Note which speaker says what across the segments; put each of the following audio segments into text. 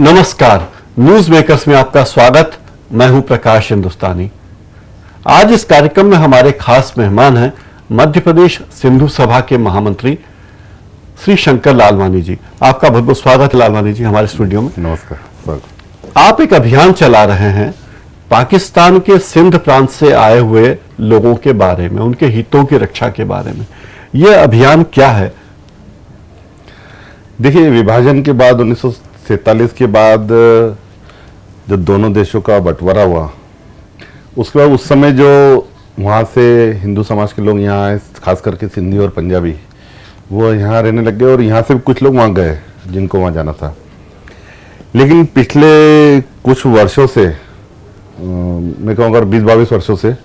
Speaker 1: नमस्कार, news makers में आपका स्वागत। मैं हूं प्रकाश हिंदुस्तानी। आज इस कार्यक्रम में हमारे खास मेहमान हैं मध्य प्रदेश सिंधु सभा के महामंत्री श्री शंकर लालवानी जी। आपका बहुत बहुत स्वागत है लालवानी जी हमारे स्टूडियो में।
Speaker 2: नमस्कार।
Speaker 1: आप एक अभियान चला रहे हैं पाकिस्तान के सिंध प्रांत से आए हुए लोगों के बारे में, उनके हितों की रक्षा के बारे में। यह अभियान क्या है?
Speaker 2: देखिए, विभाजन के बाद 1947 के बाद जब दोनों देशों का बंटवारा हुआ, उसके बाद उस समय जो वहाँ से हिंदू समाज के लोग यहाँ आए, खास करके सिंधी और पंजाबी, वो यहाँ रहने लग गए और यहाँ से कुछ लोग वहाँ गए जिनको वहाँ जाना था। लेकिन पिछले कुछ वर्षों से, मैं कहूँगा 20-22 वर्षों से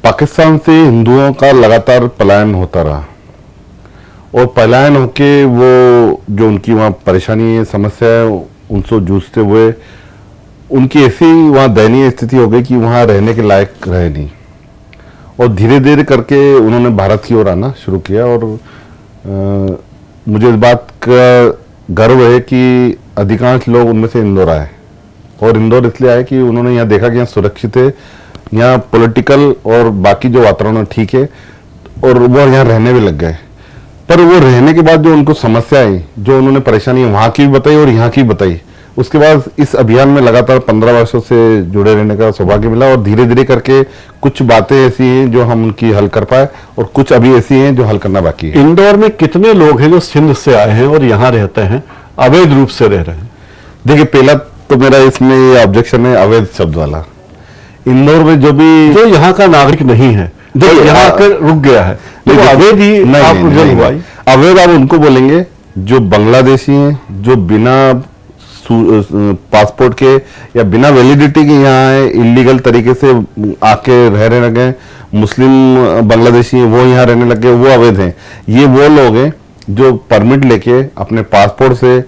Speaker 2: पाकिस्तान से हिंदुओं का लगातार पलायन होता रहा और पलायन होके वो जो उनकी वहाँ परेशानी है, समस्या है, उनसे जूझते हुए उनकी ऐसी वहाँ दयनीय स्थिति हो गई कि वहाँ रहने के लायक रहे नहीं और धीरे धीरे करके उन्होंने भारत की ओर आना शुरू किया। और मुझे इस बात का गर्व है कि अधिकांश लोग उनमें से इंदौर आए और इंदौर इसलिए आए कि उन्होंने यहाँ देखा कि यहाँ सुरक्षित है, यहाँ पॉलिटिकल और बाकी जो वातावरण ठीक है और वो यहाँ रहने भी लग गए। पर वो रहने के बाद जो उनको समस्या आई, जो उन्होंने परेशानी वहाँ की भी बताई और यहाँ की भी बताई, उसके बाद इस अभियान में लगातार 15 वर्षों से जुड़े रहने का सौभाग्य मिला और धीरे धीरे करके कुछ बातें ऐसी हैं जो हम उनकी हल कर पाए और कुछ अभी ऐसी हैं जो हल करना बाकी है।
Speaker 1: इंदौर में कितने लोग हैं जो सिंध से आए हैं और यहाँ रहते हैं, अवैध रूप से रह रहे हैं?
Speaker 2: देखिए, पहला तो मेरा इसमें ये ऑब्जेक्शन है अवैध शब्द वाला। इंदौर में जो
Speaker 1: यहाँ का नागरिक नहीं है, जो यहाँ आकर रुक गया है, तो अवैध ही नहीं।
Speaker 2: अवैध आप उनको बोलेंगे जो बांग्लादेशी हैं, जो बिना पासपोर्ट के या बिना वैलिडिटी के यहाँ आए, इलीगल तरीके से आके रहने लगे, मुस्लिम बांग्लादेशी हैं वो यहाँ रहने लगे, वो अवैध हैं। ये वो लोग हैं जो परमिट लेके अपने पासपोर्ट से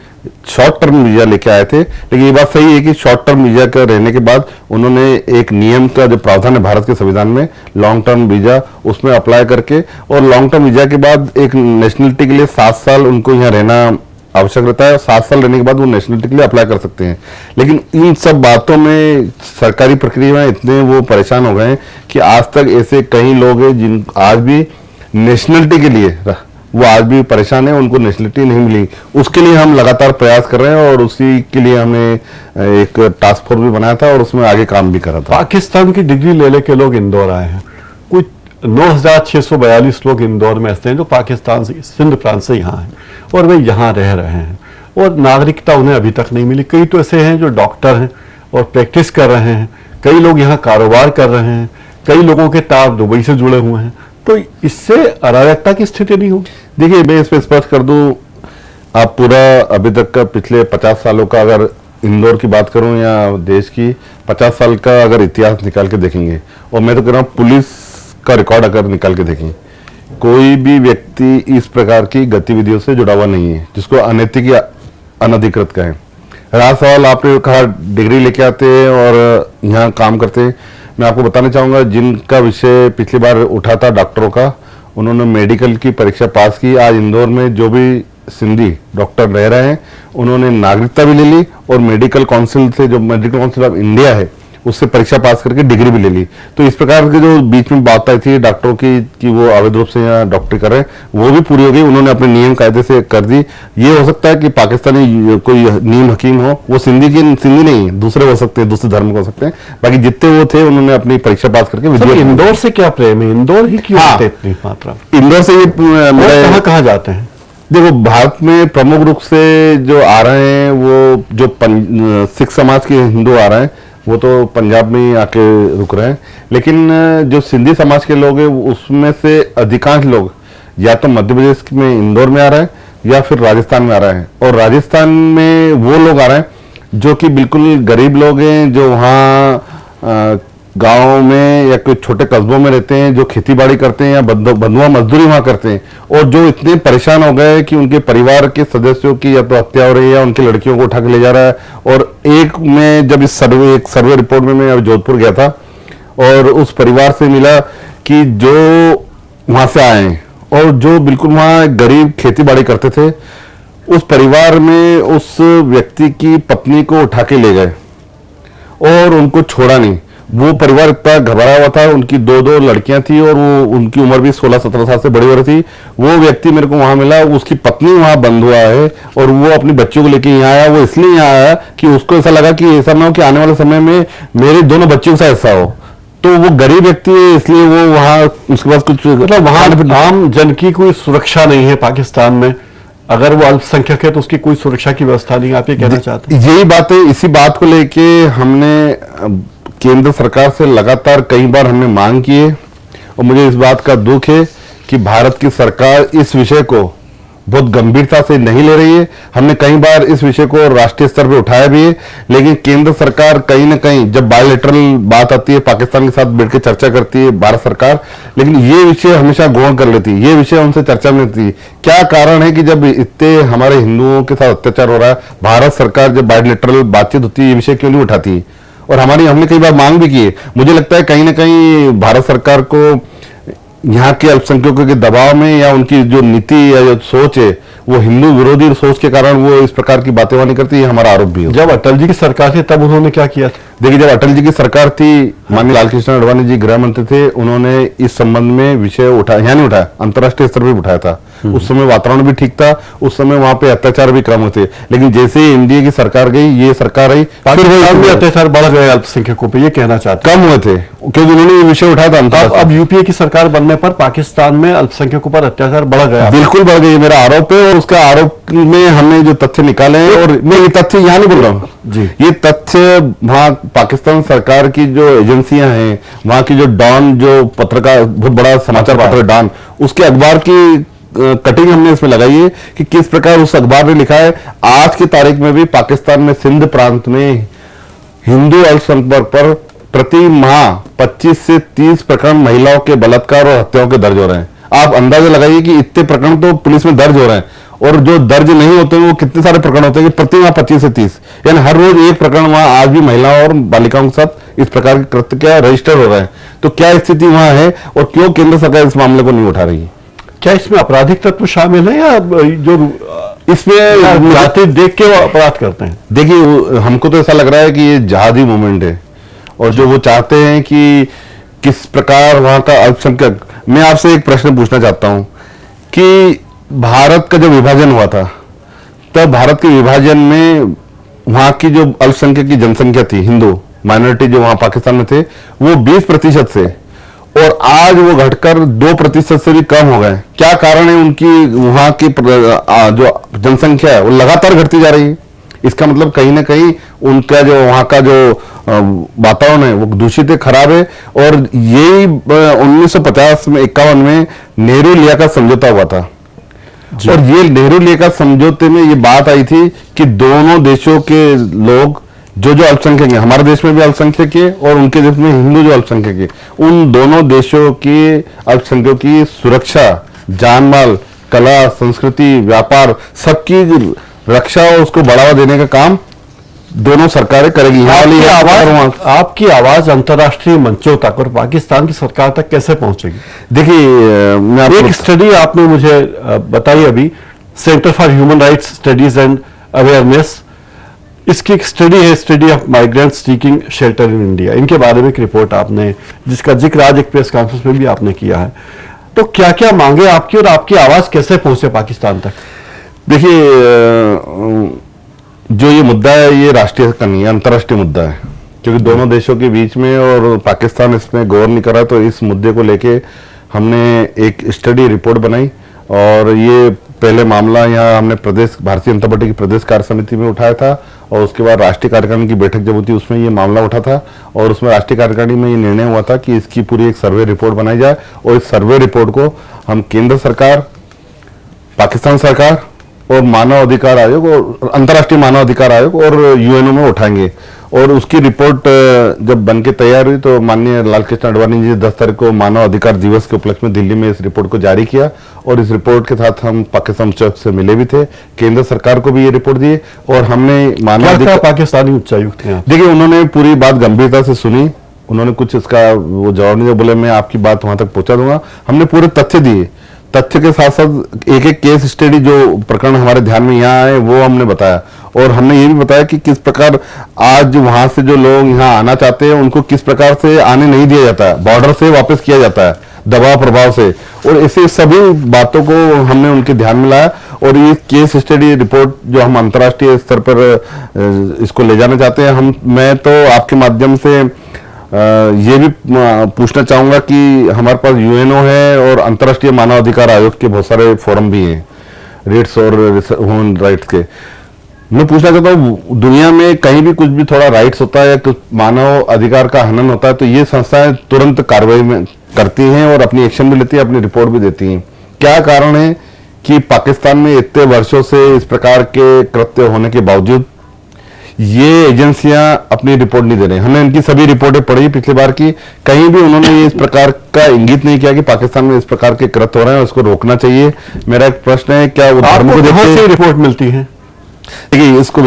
Speaker 2: शॉर्ट टर्म वीजा लेके आए थे। लेकिन ये बात सही है कि शॉर्ट टर्म वीजा का रहने के बाद उन्होंने एक नियम का जो प्रावधान है भारत के संविधान में, लॉन्ग टर्म वीजा, उसमें अप्लाई करके और लॉन्ग टर्म वीजा के बाद एक नेशनलिटी के लिए 7 साल उनको यहाँ रहना आवश्यक रहता है। 7 साल रहने के बाद वो नेशनलिटी के लिए अप्लाई कर सकते हैं। लेकिन इन सब बातों में सरकारी प्रक्रिया में इतने वो परेशान हो गए हैं कि आज तक ऐसे कई लोग हैं जिन आज भी नेशनलिटी के लिए वो आज भी परेशान है, उनको नेशनलिटी नहीं मिली। उसके लिए हम लगातार प्रयास कर रहे हैं और उसी के लिए हमने एक टास्क फोर्स भी बनाया था और उसमें आगे काम भी करा था।
Speaker 1: पाकिस्तान की डिग्री ले लेके लोग इंदौर आए हैं, कुछ 9,642 लोग इंदौर में ऐसे हैं जो पाकिस्तान से, सिंध प्रांत से यहाँ हैं और वे यहाँ रह रहे हैं और नागरिकता उन्हें अभी तक नहीं मिली। कई तो ऐसे हैं जो डॉक्टर हैं और प्रैक्टिस कर रहे हैं, कई लोग यहाँ कारोबार कर रहे हैं, कई लोगों के तार दुबई से जुड़े हुए हैं। तो इससे अराजकता की स्थिति नहीं होगी।
Speaker 2: देखिए, मैं इस पर स्पष्ट कर दूं, आप पूरा अभी तक का पिछले 50 सालों का अगर इंदौर की बात करूं या देश की 50 साल का अगर इतिहास निकाल के देखेंगे और मैं तो कह रहा हूं पुलिस का रिकॉर्ड अगर निकाल के देखें, कोई भी व्यक्ति इस प्रकार की गतिविधियों से जुड़ा हुआ नहीं है जिसको अनैतिक या अनधिकृत कहें। रहा सवाल, आपने कहा डिग्री लेके आते हैं और यहाँ काम करते हैं। मैं आपको बताना चाहूंगा, जिनका विषय पिछली बार उठा था डॉक्टरों का, उन्होंने मेडिकल की परीक्षा पास की। आज इंदौर में जो भी सिंधी डॉक्टर रह रहे हैं उन्होंने नागरिकता भी ले ली और मेडिकल काउंसिल से, जो मेडिकल काउंसिल ऑफ इंडिया है, उससे परीक्षा पास करके डिग्री भी ले ली। तो इस प्रकार के जो बीच में बात आई थी डॉक्टरों की कि वो अवैध रूप से यहाँ डॉक्टरी कर रहे हैं, वो भी पूरी हो गई। उन्होंने अपने नियम कायदे से कर दी। ये हो सकता है कि पाकिस्तानी कोई नीम हकीम हो, वो सिंधी नहीं, दूसरे हो सकते हैं, दूसरे धर्म के हो सकते हैं। बाकी जितने वो थे उन्होंने अपनी परीक्षा पास करके।
Speaker 1: इंदौर से क्या प्रेम है? इंदौर ही क्यों आते इतनी मात्रा?
Speaker 2: इंदौर से ये
Speaker 1: कहाँ जाते हैं?
Speaker 2: देखो, भारत में प्रमुख रूप से जो आ रहे हैं वो जो सिख समाज के हिंदू आ रहे हैं वो तो पंजाब में ही आके रुक रहे हैं। लेकिन जो सिंधी समाज के लोग हैं उसमें से अधिकांश लोग या तो मध्य प्रदेश में इंदौर में आ रहे हैं या फिर राजस्थान में आ रहे हैं। और राजस्थान में वो लोग आ रहे हैं जो कि बिल्कुल गरीब लोग हैं, जो वहाँ गांव में या कोई छोटे कस्बों में रहते हैं, जो खेती बाड़ी करते हैं या बंधुआ मजदूरी वहां करते हैं और जो इतने परेशान हो गए कि उनके परिवार के सदस्यों की या तो हत्या हो रही है या उनकी लड़कियों को उठा के ले जा रहा है। और एक में जब इस सर्वे रिपोर्ट में मैं जोधपुर गया था और उस परिवार से मिला कि जो वहां से आए हैं और जो बिल्कुल वहां गरीब खेती बाड़ी करते थे, उस परिवार में उस व्यक्ति की पत्नी को उठा के ले गए और उनको छोड़ा नहीं। वो परिवार इतना घबरा हुआ था, उनकी दो दो लड़कियां थी और वो उनकी उम्र भी 16-17 साल से बड़ी हो रही थी। वो व्यक्ति मेरे को वहां मिला, उसकी पत्नी वहां बंद हुआ है और वो अपनी बच्चियों को लेके यहाँ आया। वो इसलिए यहाँ आया कि उसको ऐसा लगा कि ऐसा ना हो कि आने वाले समय में मेरे दोनों बच्चियों के साथ ऐसा हो। तो वो गरीब व्यक्ति है, इसलिए वो वहां उसके पास कुछ
Speaker 1: मतलब वहां आम जन की कोई सुरक्षा नहीं है पाकिस्तान में। अगर वो अल्पसंख्यक है तो उसकी कोई सुरक्षा की व्यवस्था नहीं, आप ये कहना चाहते हैं?
Speaker 2: यही बात है। इसी बात को लेके हमने केंद्र सरकार से लगातार कई बार हमने मांग की है और मुझे इस बात का दुख है कि भारत की सरकार इस विषय को बहुत गंभीरता से नहीं ले रही है। हमने कई बार इस विषय को राष्ट्रीय स्तर पर उठाया भी है, लेकिन केंद्र सरकार कहीं ना कहीं जब बायलैटरल बात आती है पाकिस्तान के साथ बैठ के चर्चा करती है भारत सरकार, लेकिन ये विषय हमेशा गौण कर लेती है, ये विषय उनसे चर्चा में होती है। क्या कारण है कि जब इतने हमारे हिंदुओं के साथ अत्याचार हो रहा है, भारत सरकार जब बायलैटरल बातचीत होती है ये विषय क्यों नहीं उठाती? और हमने कई बार मांग भी की है। मुझे लगता है कहीं ना कहीं भारत सरकार को यहाँ के अल्पसंख्यकों के दबाव में या उनकी जो नीति या जो सोच है वो हिंदू विरोधी सोच के कारण वो इस प्रकार की बातें नहीं करती है, हमारा आरोप भी है।
Speaker 1: जब अटल जी की सरकार थी तब उन्होंने क्या किया था?
Speaker 2: देखिए, जब अटल जी की सरकार थी, माननीय लालकृष्ण आडवाणी जी गृह मंत्री थे, उन्होंने इस संबंध में विषय उठाया, यहाँ नहीं उठाया, अंतर्राष्ट्रीय स्तर पर उठाया था। उस समय वातावरण भी ठीक था, उस समय वहां पे अत्याचार भी कम होते, लेकिन जैसे ही एनडीए की सरकार गई, ये सरकार आई,
Speaker 1: पाकिस्तान में अत्याचार बढ़ गए अल्पसंख्यकों पे, ये कहना चाहते
Speaker 2: कम हुए थे क्योंकि उन्होंने ये विषय उठाया था।
Speaker 1: अब यूपीए की सरकार बनने पर पाकिस्तान में अल्पसंख्यकों पर अत्याचार बढ़ गया?
Speaker 2: बिल्कुल बढ़ गई, मेरा आरोप है। और उसका आरोप में हमने जो तथ्य निकाले हैं, और मैं ये तथ्य यहाँ नहीं बोल रहा हूँ
Speaker 1: जी,
Speaker 2: ये तथ्य वहां पाकिस्तान सरकार की जो एजेंसियां हैं, वहां की जो डॉन, जो पत्रकार, बहुत बड़ा समाचार पत्र डॉन, उसके अखबार की कटिंग हमने इसमें लगाई है कि किस प्रकार उस अखबार ने लिखा है, आज की तारीख में भी पाकिस्तान में सिंध प्रांत में हिंदू अल्पसंख्यक पर प्रति माह 25 से 30 प्रकरण महिलाओं के बलात्कार और हत्याओं के दर्ज हो रहे हैं। आप अंदाजा लगाइए कि इतने प्रकरण तो पुलिस में दर्ज हो रहे हैं, और जो दर्ज नहीं होते वो कितने सारे प्रकरण होते हैं कि प्रति माह 25 से 30, यानी हर रोज एक प्रकरण वहां आज भी महिलाओं और बालिकाओं के साथ इस प्रकार के कृत्य क्या रजिस्टर हो रहे हैं। तो क्या स्थिति वहां है और क्यों केंद्र सरकार इस मामले को नहीं उठा रही है?
Speaker 1: क्या इसमें आपराधिक तत्व शामिल है या जो
Speaker 2: इसमें
Speaker 1: जाति देख के वो अपराध करते हैं?
Speaker 2: देखिए, हमको तो ऐसा लग रहा है कि ये जिहादी मूवमेंट है और जो वो चाहते हैं कि किस प्रकार वहां का अल्पसंख्यक। मैं आपसे एक प्रश्न पूछना चाहता हूं कि भारत का जब विभाजन हुआ था, तब भारत के विभाजन में वहां की जो अल्पसंख्यक की जनसंख्या थी, हिंदू माइनॉरिटी जो वहां पाकिस्तान में थे, वो 20% से, और आज वो घटकर 2% से भी कम हो गए। क्या कारण है? उनकी वहां की जो जनसंख्या है वो लगातार घटती जा रही है। इसका मतलब कहीं ना कहीं उनका जो वहां का जो वातावरण है वो दूषित है, खराब है। और यही 1950 में 51 में नेहरू लिया का समझौता हुआ था, और ये नेहरू लिया का समझौते में ये बात आई थी कि दोनों देशों के लोग जो अल्पसंख्यक है, हमारे देश में भी अल्पसंख्यक है और उनके देश में हिंदू जो अल्पसंख्यक है, उन दोनों देशों के अल्पसंख्यकों की सुरक्षा, जानमाल, कला, संस्कृति, व्यापार, सबकी रक्षा और उसको बढ़ावा देने का काम दोनों सरकारें करेगी।
Speaker 1: आपकी आवाज अंतर्राष्ट्रीय मंचों तक और पाकिस्तान की सरकार तक कैसे पहुंचेगी?
Speaker 2: देखिए,
Speaker 1: एक स्टडी आपने मुझे बताई अभी, centre for human rights studies and awareness, इसकी एक स्टडी है, study of migrants seeking shelter in India. इनके बारे में एक रिपोर्ट आपने, जिसका जिक्र आज एक प्रेस कॉन्फ्रेंस में भी आपने किया है। तो क्या क्या मांगे आपकी और आपकी आवाज कैसे पहुंचे पाकिस्तान तक?
Speaker 2: देखिए, जो ये मुद्दा है ये राष्ट्रीय का नहीं है, अंतर्राष्ट्रीय मुद्दा है, क्योंकि दोनों देशों के बीच में, और पाकिस्तान इसमें गौर नहीं कर रहा। तो इस मुद्दे को लेके हमने एक स्टडी रिपोर्ट बनाई, और ये पहले मामला यहाँ हमने भारतीय जनता पार्टी की प्रदेश कार्य समिति में उठाया था, और उसके बाद राष्ट्रीय कार्यकारिणी की बैठक जब होती उसमें ये मामला उठा था, और उसमें राष्ट्रीय कार्यकारिणी में ये निर्णय हुआ था कि इसकी पूरी एक सर्वे रिपोर्ट बनाई जाए, और इस सर्वे रिपोर्ट को हम केंद्र सरकार, पाकिस्तान सरकार और मानव अधिकार आयोग और अंतर्राष्ट्रीय मानव अधिकार आयोग और यूएनओ में उठाएंगे। और उसकी रिपोर्ट जब बनके तैयार हुई तो माननीय लालकृष्ण आडवाणी जी 10 तारीख को मानव अधिकार दिवस के उपलक्ष्य में दिल्ली में इस रिपोर्ट को जारी किया, और इस रिपोर्ट के साथ हम पाकिस्तान उच्चायुक्त से मिले भी थे, केंद्र सरकार को भी ये रिपोर्ट दी, और हमने मानव अधिकार
Speaker 1: पाकिस्तानी उच्चायुक्त हैं,
Speaker 2: देखिए, उन्होंने पूरी बात गंभीरता से सुनी, उन्होंने कुछ इसका वो जवाब नहीं दिया, बोले मैं आपकी बात वहां तक पहुंचा दूंगा। हमने पूरे तथ्य दिए, तथ्य के साथ साथ एक एक केस स्टडी जो प्रकरण हमारे ध्यान में यहाँ आए वो हमने बताया, और हमने ये भी बताया कि किस प्रकार आज वहां से जो लोग यहाँ आना चाहते हैं उनको किस प्रकार से आने नहीं दिया जाता है, बॉर्डर से वापस किया जाता है दबाव प्रभाव से, और ऐसे सभी बातों को हमने उनके ध्यान में लाया। और ये केस स्टडी रिपोर्ट जो हम अंतर्राष्ट्रीय स्तर पर इसको ले जाना चाहते हैं, मैं तो आपके माध्यम से ये भी पूछना चाहूंगा कि हमारे पास यूएनओ है और अंतर्राष्ट्रीय मानवाधिकार आयोग के बहुत सारे फोरम भी हैं, रेट्स और ह्यूमन राइट्स के। मैं पूछना चाहता हूँ, दुनिया में कहीं भी कुछ भी थोड़ा राइट्स होता है या कुछ मानव अधिकार का हनन होता है तो ये संस्थाएं तुरंत कार्रवाई में करती हैं और अपनी एक्शन भी लेती है, अपनी रिपोर्ट भी देती हैं। क्या कारण है कि पाकिस्तान में इतने वर्षों से इस प्रकार के कृत्य होने के बावजूद ये एजेंसियां अपनी रिपोर्ट नहीं दे रही? हमने इनकी सभी रिपोर्टें पढ़ी पिछली बार की, कहीं भी उन्होंने ये इस प्रकार का इंगित नहीं किया कि पाकिस्तान में इस प्रकार के कृत्य हो रहे हैं, उसको रोकना चाहिए। मेरा एक प्रश्न है, क्या वो धर्म को
Speaker 1: कहाँ से रिपोर्ट मिलती है?
Speaker 2: देखिए, इसको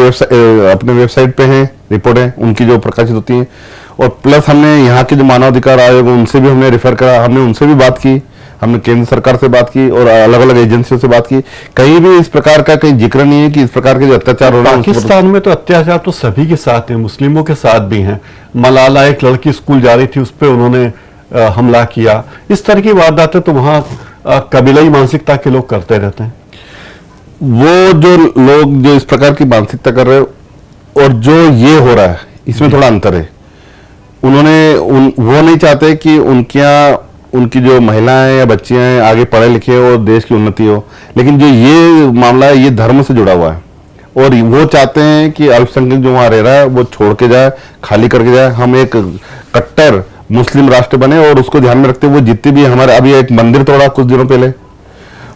Speaker 2: अपने वेबसाइट पे है रिपोर्टें उनकी जो प्रकाशित होती हैं, और प्लस हमने यहाँ के जो मानवाधिकार आयोग उनसे भी हमने रेफर करा, हमने उनसे भी बात की, हमने केंद्र सरकार से बात की और अलग अलग एजेंसियों से बात की। कहीं भी इस प्रकार का कहीं जिक्र नहीं है कि इस प्रकार के जो अत्याचार हो रहे हैं।
Speaker 1: पाकिस्तान में तो अत्याचार तो सभी के साथ है, मुस्लिमों के साथ भी हैं। मलाला एक लड़की स्कूल जा रही थी, उस पर उन्होंने हमला किया। इस तरह की वारदातें तो वहां कबीलाई मानसिकता के लोग करते रहते हैं।
Speaker 2: वो जो लोग जो इस प्रकार की मानसिकता कर रहे हैं और जो ये हो रहा है, इसमें थोड़ा अंतर है। वो नहीं चाहते कि उनकी जो महिलाएं या बच्चियां हैं आगे पढ़े लिखे और देश की उन्नति हो, लेकिन जो ये मामला है ये धर्म से जुड़ा हुआ है, और वो चाहते हैं कि अल्पसंख्यक जो वहां रह रहा है वो छोड़ के जाए, खाली करके जाए। हम एक कट्टर मुस्लिम राष्ट्र बने और उसको ध्यान में रखते हुए जितने भी हमारे, अभी एक मंदिर तोड़ा कुछ दिनों पहले,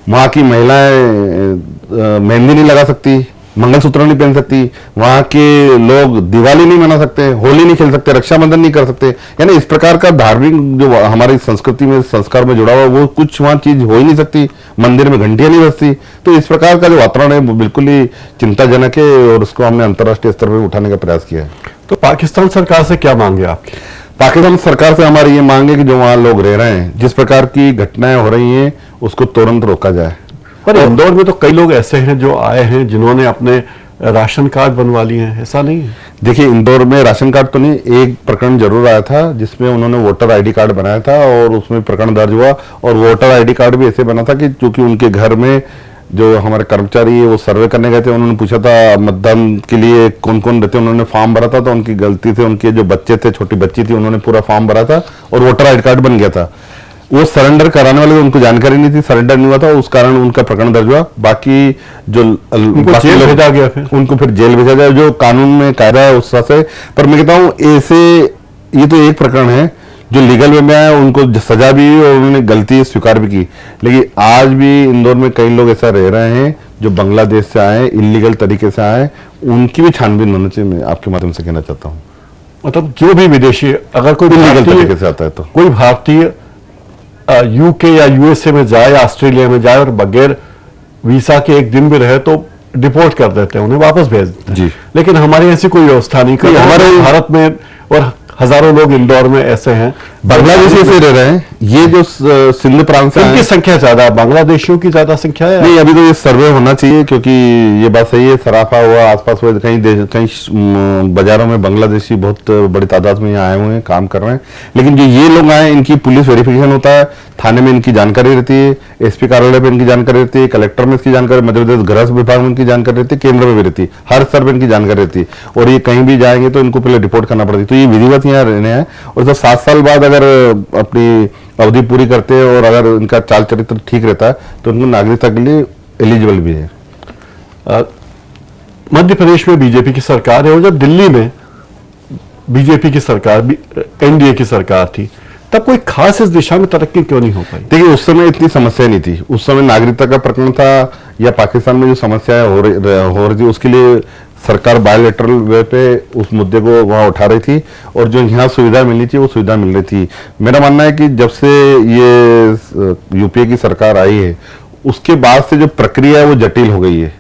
Speaker 2: वहां की महिलाएं मेहंदी नहीं लगा सकती, मंगलसूत्र नहीं पहन सकती, वहां के लोग दिवाली नहीं मना सकते, होली नहीं खेल सकते, रक्षाबंधन नहीं कर सकते। यानी इस प्रकार का धार्मिक जो हमारी संस्कृति में संस्कार में जुड़ा हुआ वो कुछ वहां चीज हो ही नहीं सकती, मंदिर में घंटियां नहीं बजती। तो इस प्रकार का जो वातावरण है वो बिल्कुल ही चिंताजनक है और उसको हमने अंतर्राष्ट्रीय स्तर पर उठाने का प्रयास किया है।
Speaker 1: तो पाकिस्तान सरकार से क्या मांगे आपकी?
Speaker 2: पाकिस्तान सरकार से हमारी ये मांग है कि जो वहां लोग रह रहे हैं, जिस प्रकार की घटनाएं हो रही हैं उसको तुरंत रोका जाए।
Speaker 1: पर इंदौर में तो कई लोग ऐसे हैं जो आए हैं जिन्होंने अपने राशन कार्ड बनवा लिए हैं, ऐसा नहीं है?
Speaker 2: देखिए, इंदौर में राशन कार्ड तो नहीं, एक प्रकरण जरूर आया था जिसमें उन्होंने वोटर आईडी कार्ड बनाया था और उसमें प्रकरण दर्ज हुआ, और वोटर आईडी कार्ड भी ऐसे बना था कि चूंकि उनके घर में जो हमारे कर्मचारी है वो सर्वे करने गए थे, उन्होंने पूछा था मतदान के लिए कौन कौन रहते, उन्होंने फॉर्म भरा था, तो उनकी गलती से उनके जो बच्चे थे, छोटी बच्ची थी, उन्होंने पूरा फॉर्म भरा था और वोटर आईडी कार्ड बन गया था। वो सरेंडर कराने वाले उनको जानकारी नहीं थी, सरेंडर नहीं हुआ था, उस कारण उनका प्रकरण दर्ज हुआ। बाकी जो
Speaker 1: जेल भेजा गया, फिर
Speaker 2: उनको फिर जेल भेजा गया, जो कानून में कायदा है उस से। पर मैं कहता हूँ ऐसे, ये तो एक प्रकरण है जो लीगल वे में आया, उनको सजा भी हुई और उन्होंने गलती स्वीकार भी की। लेकिन आज भी इंदौर में कई लोग ऐसा रह रहे हैं जो बांग्लादेश से आए, इलीगल तरीके से आए, उनकी भी छानबीन होनी चाहिए। मैं आपके माध्यम से कहना चाहता हूँ,
Speaker 1: मतलब जो भी विदेशी, अगर कोई
Speaker 2: लीगल तरीके से आता है तो
Speaker 1: कोई भारतीय यूके या यूएसए में जाए या ऑस्ट्रेलिया में जाए और बगैर वीसा के एक दिन भी रहे तो डिपोर्ट कर देते हैं, उन्हें वापस भेज देते हैं
Speaker 2: जी।
Speaker 1: लेकिन हमारी ऐसी कोई व्यवस्था नहीं। हमारे भारत में और हजारों लोग इंदौर में ऐसे हैं,
Speaker 2: बांग्लादेशी से रह रहे हैं। ये जो सिंध प्रांत से
Speaker 1: इनकी संख्या ज्यादा है, बांग्लादेशियों की ज्यादा संख्या है।
Speaker 2: नहीं, अभी तो ये सर्वे होना चाहिए, क्योंकि ये बात सही है, सराफा हुआ आसपास हुआ, कहीं बाजारों में बांग्लादेशी बहुत बड़ी तादाद में यहाँ आए हुए हैं, काम कर रहे हैं। लेकिन जो ये लोग आए, इनकी पुलिस वेरिफिकेशन होता है, थाने में इनकी जानकारी रहती है, एसपी कार्यालय पे इनकी जानकारी रहती है, कलेक्टर में इसकी जानकारी, मध्य प्रदेश गृह विभाग में इनकी जानकारी रहती है, केंद्र में भी रहती है, हर स्तर पर इनकी जानकारी रहती है। और ये कहीं भी जाएंगे तो इनको पहले रिपोर्ट करना पड़ती है। तो ये विधिवत यहाँ रहने हैं, और जब 7 साल बाद अगर अपनी अवधि पूरी करते हैं और अगर इनका चाल चरित्र ठीक रहता है तो उनको नागरिकता के लिए एलिजिबल भी है।
Speaker 1: मध्य प्रदेश में बीजेपी की सरकार है, और जब दिल्ली में बीजेपी की सरकार, एनडीए की सरकार थी, तब कोई खास इस दिशा में तरक्की क्यों नहीं हो पाई?
Speaker 2: देखिए, उस समय इतनी समस्या नहीं थी, उस समय नागरिकता का प्रकरण था या पाकिस्तान में जो समस्याएं हो रही थी उसके लिए सरकार बायोलेटरल वे पे उस मुद्दे को वहां उठा रही थी, और जो यहाँ सुविधा मिलनी थी वो सुविधा मिल रही थी। मेरा मानना है कि जब से ये यूपीए की सरकार आई है उसके बाद से जो प्रक्रिया है वो जटिल हो गई है।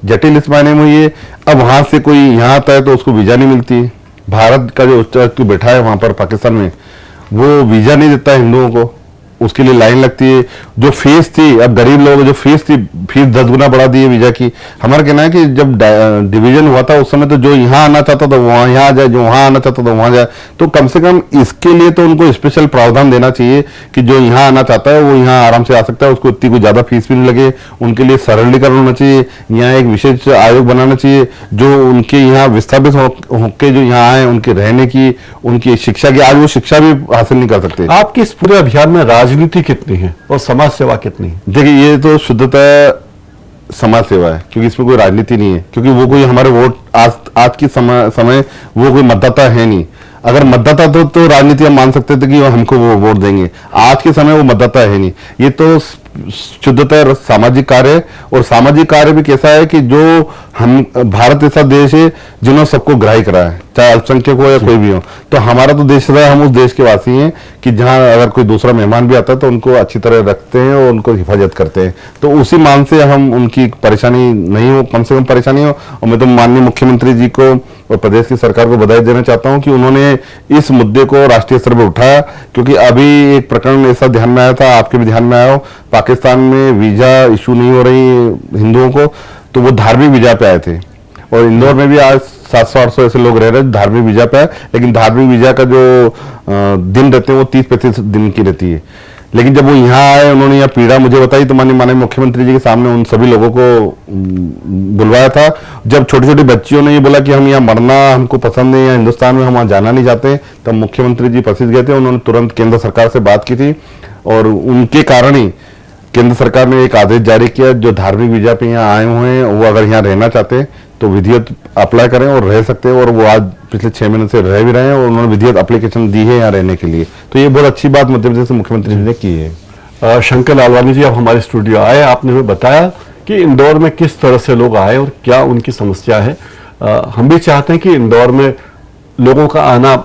Speaker 2: जटिल इस मायने में हुई है, अब वहां से कोई यहाँ आता है तो उसको वीजा नहीं मिलती। भारत का जो उच्चायुक्त बैठा है वहां पर पाकिस्तान में, वो वीजा नहीं देता हिंदुओं को, उसके लिए लाइन लगती है। जो फीस थी, अब गरीब लोगों जो फीस थी, फीस 10 गुना बढ़ा दी है वीजा की। हमारा कहना है कि जब डिवीजन हुआ था उस समय तो जो यहाँ आना चाहता था वहाँ यहाँ जाए, जो वहाँ आना चाहता था वहाँ जाए। तो कम से कम इसके लिए तो उनको स्पेशल प्रावधान देना चाहिए कि जो यहाँ आना चाहता है वो यहाँ आराम से आ सकता है, उसको इतनी कोई ज्यादा फीस भी नहीं लगे। उनके लिए सरलीकरण होना चाहिए, यहाँ एक विशेष आयोग बनाना चाहिए जो उनके यहाँ विस्थापित होके जो यहाँ आए उनके रहने की, उनकी शिक्षा की, आज वो शिक्षा भी हासिल नहीं कर सकते।
Speaker 1: आपके इस पूरे अभियान में राजनीति कितनी है और समाज सेवा कितनी है?
Speaker 2: देखिए, ये तो शुद्धतः समाज सेवा है, क्योंकि इसमें कोई राजनीति नहीं है, क्योंकि वो कोई हमारे वोट आज की समय वो कोई मतदाता है नहीं। अगर मतदाता तो राजनीति हम मान सकते थे कि हमको वो वोट देंगे। आज के समय वो मतदाता है नहीं। ये तो शुद्धतः सामाजिक कार्य है, और सामाजिक कार्य भी कैसा है कि जो हम भारत ऐसा देश है जिन्होंने सबको ग्राह्य करा है, चाहे अल्पसंख्यक हो या कोई भी हो। तो हमारा तो देश है, हम उस देश के वासी हैं कि जहां अगर कोई दूसरा मेहमान भी आता है तो उनको अच्छी तरह रखते हैं और उनको हिफाजत करते हैं। तो उसी मान से हम उनकी परेशानी नहीं हो, कम से कम परेशानी हो। और मैं तो माननीय मुख्यमंत्री जी को और प्रदेश की सरकार को बधाई देना चाहता हूं कि उन्होंने इस मुद्दे को राष्ट्रीय स्तर पर उठाया। क्योंकि अभी एक प्रकरण ऐसा ध्यान में आया था, आपके भी ध्यान में आया हो, पाकिस्तान में वीजा इशू नहीं हो रही हिंदुओं को, तो वो धार्मिक वीजा पे आए थे। और इंदौर में भी आज 700-800 ऐसे लोग रह रहे हैं धार्मिक वीजा पे आए, लेकिन धार्मिक वीजा का जो दिन रहते हैं वो 30-35 दिन की रहती है। लेकिन जब वो यहाँ आए, उन्होंने यहाँ पीड़ा मुझे बताई, तो माननीय मुख्यमंत्री जी के सामने उन सभी लोगों को बुलवाया था। जब छोटी छोटी बच्चियों ने ये बोला कि हम यहाँ मरना हमको पसंद है, या हिंदुस्तान में हम वहाँ जाना नहीं चाहते, तब मुख्यमंत्री जी पसीज गए थे। उन्होंने तुरंत केंद्र सरकार से बात की थी, और उनके कारण ही केंद्र सरकार ने एक आदेश जारी किया, जो धार्मिक वीजा पे यहाँ आए हुए हैं वो अगर यहाँ रहना चाहते हैं तो विधिवत अप्लाई करें और रह सकते हैं। और वो आज पिछले 6 महीने से रह भी रहे हैं, और उन्होंने विधिवत एप्लीकेशन दी है यहाँ रहने के लिए। तो ये बहुत अच्छी बात मध्य प्रदेश के मुख्यमंत्री जी ने की है।
Speaker 1: शंकर लालवानी जी, आप हमारे स्टूडियो आए, आपने हमें बताया कि इंदौर में किस तरह से लोग आए और क्या उनकी समस्या है। हम भी चाहते हैं कि इंदौर में लोगों का आना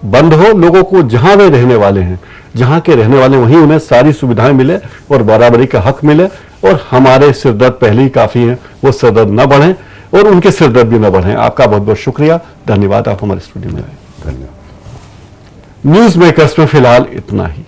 Speaker 1: बंद हो, लोगों को जहां वे रहने वाले हैं, जहां के रहने वाले वहीं उन्हें सारी सुविधाएं मिले और बराबरी का हक मिले। और हमारे सिरदर्द पहले ही काफी हैं, वो सिरदर्द न बढ़े और उनके सिरदर्द भी न बढ़े। आपका बहुत बहुत शुक्रिया, धन्यवाद, आप हमारे स्टूडियो में आए।
Speaker 2: धन्यवाद।
Speaker 1: न्यूज मेकर्स में फिलहाल इतना ही।